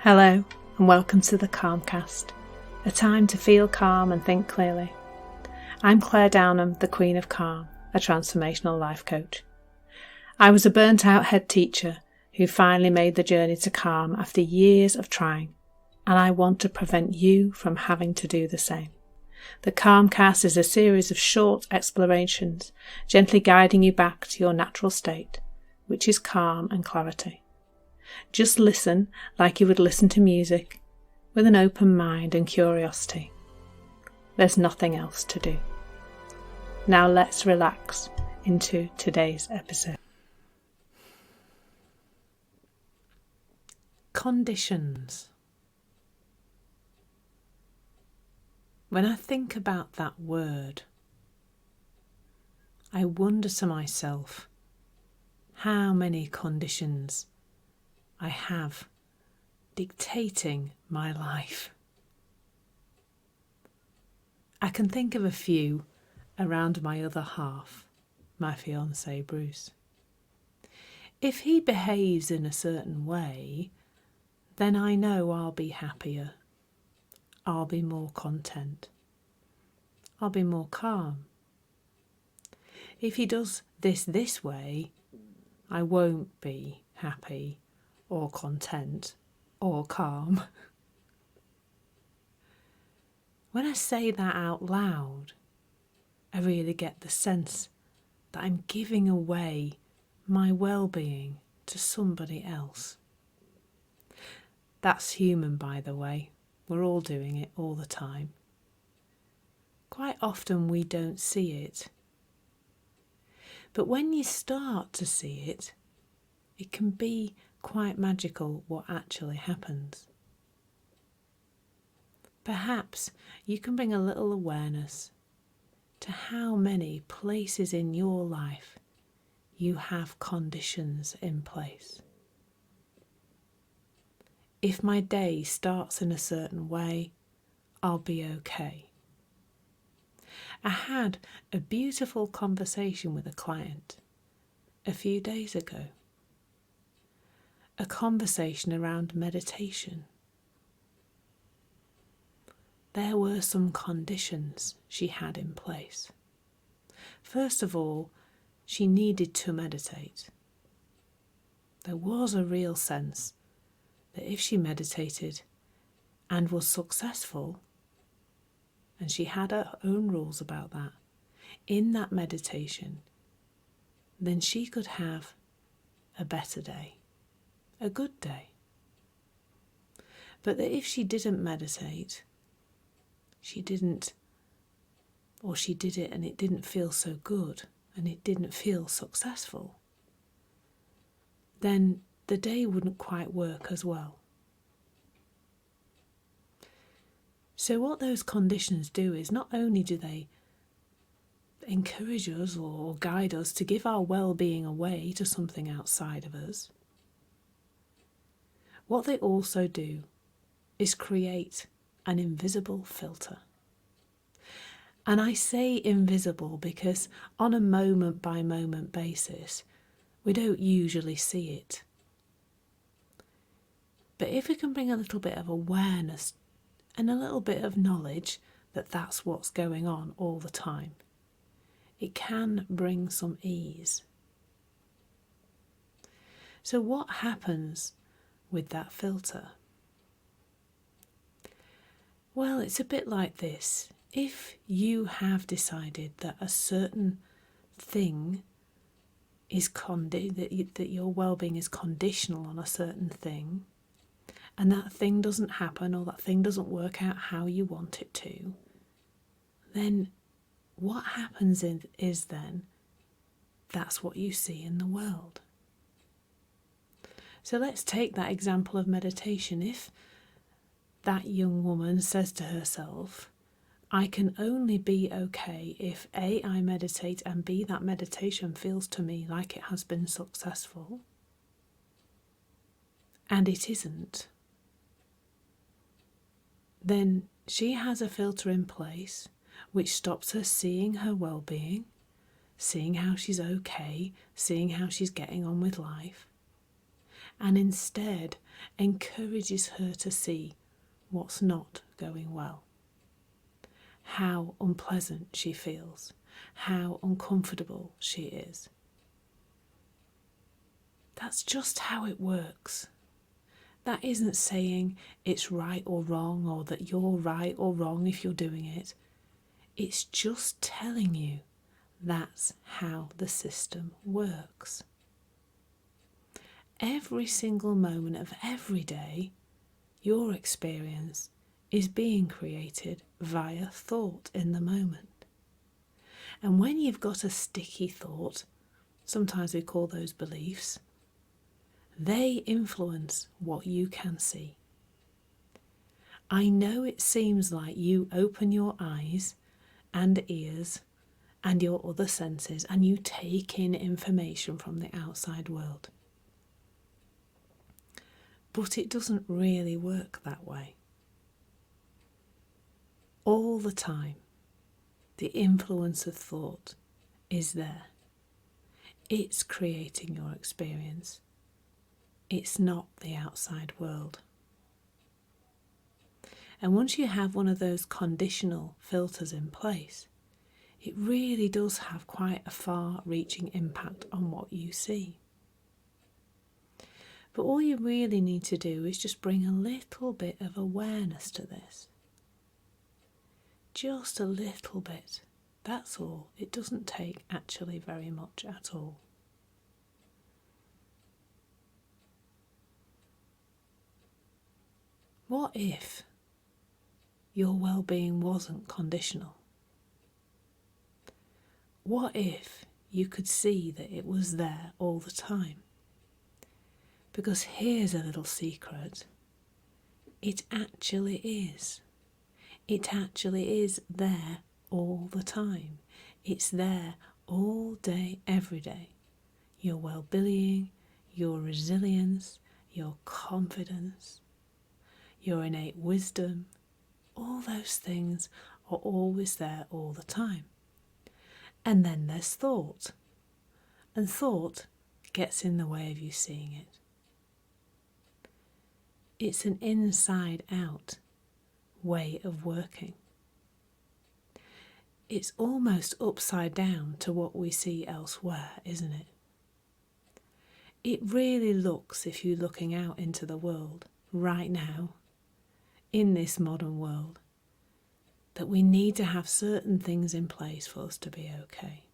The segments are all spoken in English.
Hello and welcome to the Calmcast, a time to feel calm and think clearly. I'm Claire Downham, the Queen of Calm, a transformational life coach. I was a burnt out head teacher who finally made the journey to calm after years of trying, and I want to prevent you from having to do the same. The Calmcast is a series of short explorations, gently guiding you back to your natural state, which is calm and clarity. Just listen like you would listen to music, with an open mind and curiosity. There's nothing else to do. Now let's relax into today's episode. Conditions. When I think about that word, I wonder to myself how many conditions I have dictating my life. I can think of a few around my other half, my fiancé Bruce. If he behaves in a certain way, then I know I'll be happier. I'll be more content. I'll be more calm. If he does this way, I won't be happy or content or calm. When I say that out loud, I really get the sense that I'm giving away my well-being to somebody else. That's human, by the way. We're all doing it all the time. Quite often we don't see it. But when you start to see it, it can be quite magical what actually happens. Perhaps you can bring a little awareness to how many places in your life you have conditions in place. If my day starts in a certain way, I'll be okay. I had a beautiful conversation with a client a few days ago. A conversation around meditation. There were some conditions she had in place. First of all, she needed to meditate. There was a real sense that if she meditated and was successful, and she had her own rules about that, in that meditation, then she could have a better day. A good day. But that if she didn't meditate, she did it and it didn't feel so good and it didn't feel successful, then the day wouldn't quite work as well. So what those conditions do is not only do they encourage us or guide us to give our well-being away to something outside of us, what they also do is create an invisible filter. And I say invisible because on a moment-by-moment basis, we don't usually see it. But if we can bring a little bit of awareness and a little bit of knowledge that that's what's going on all the time, it can bring some ease. So what happens with that filter? Well, it's a bit like this. If you have decided that a certain thing is that your well-being is conditional on a certain thing, and that thing doesn't happen or that thing doesn't work out how you want it to, then what happens is then that's what you see in the world. So let's take that example of meditation. If that young woman says to herself, I can only be okay if A, I meditate, and B, that meditation feels to me like it has been successful, and it isn't, then she has a filter in place which stops her seeing her well-being, seeing how she's okay, seeing how she's getting on with life, and instead encourages her to see what's not going well. How unpleasant she feels, how uncomfortable she is. That's just how it works. That isn't saying it's right or wrong, or that you're right or wrong if you're doing it. It's just telling you that's how the system works. Every single moment of every day, your experience is being created via thought in the moment. And when you've got a sticky thought, sometimes we call those beliefs, they influence what you can see. I know it seems like you open your eyes and ears and your other senses and you take in information from the outside world. But it doesn't really work that way. All the time, the influence of thought is there. It's creating your experience. It's not the outside world. And once you have one of those conditional filters in place, it really does have quite a far-reaching impact on what you see. But all you really need to do is just bring a little bit of awareness to this. Just a little bit. That's all. It doesn't take actually very much at all. What if your well-being wasn't conditional? What if you could see that it was there all the time? Because here's a little secret. It actually is. It actually is there all the time. It's there all day, every day. Your well-being, your resilience, your confidence, your innate wisdom, all those things are always there all the time. And then there's thought. And thought gets in the way of you seeing it. It's an inside-out way of working. It's almost upside down to what we see elsewhere, isn't it? It really looks, if you're looking out into the world right now, in this modern world, that we need to have certain things in place for us to be okay.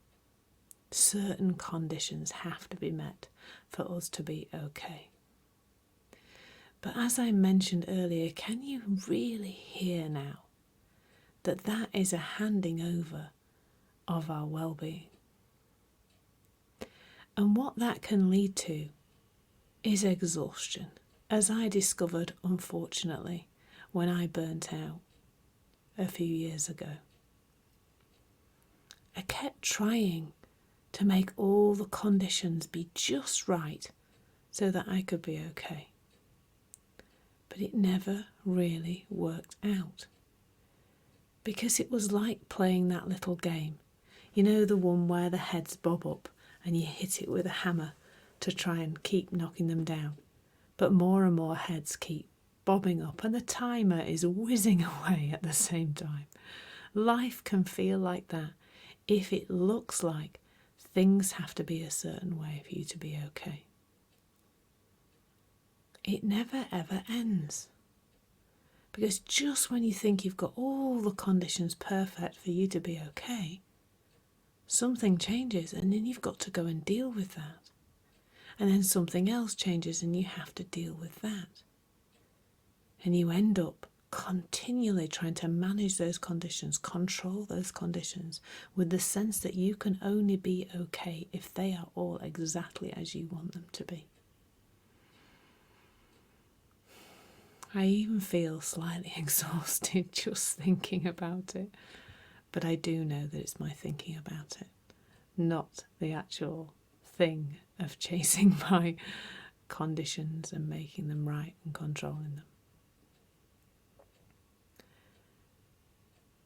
Certain conditions have to be met for us to be okay. But as I mentioned earlier, can you really hear now that that is a handing over of our well-being? And what that can lead to is exhaustion, as I discovered, unfortunately, when I burnt out a few years ago. I kept trying to make all the conditions be just right so that I could be okay. But it never really worked out. Because it was like playing that little game. You know, the one where the heads bob up and you hit it with a hammer to try and keep knocking them down. But more and more heads keep bobbing up and the timer is whizzing away at the same time. Life can feel like that if it looks like things have to be a certain way for you to be okay. It never ever ends. Because just when you think you've got all the conditions perfect for you to be okay, something changes and then you've got to go and deal with that. And then something else changes and you have to deal with that. And you end up continually trying to manage those conditions, control those conditions, with the sense that you can only be okay if they are all exactly as you want them to be. I even feel slightly exhausted just thinking about it, but I do know that it's my thinking about it, not the actual thing of chasing my conditions and making them right and controlling them.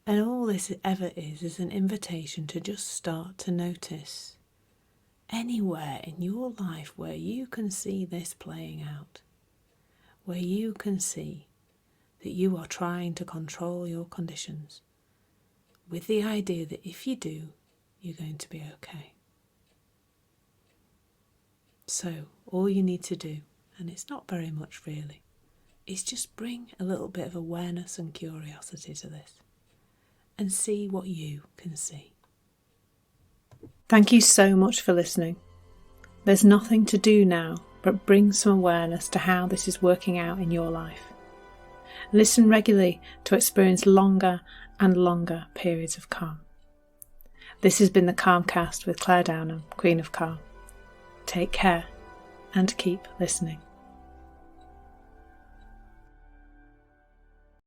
And all this ever is an invitation to just start to notice anywhere in your life where you can see this playing out, where you can see that you are trying to control your conditions with the idea that if you do, you're going to be okay. So all you need to do, and it's not very much really, is just bring a little bit of awareness and curiosity to this and see what you can see. Thank you so much for listening. There's nothing to do now but bring some awareness to how this is working out in your life. Listen regularly to experience longer and longer periods of calm. This has been the Calmcast with Claire Downham, Queen of Calm. Take care and keep listening.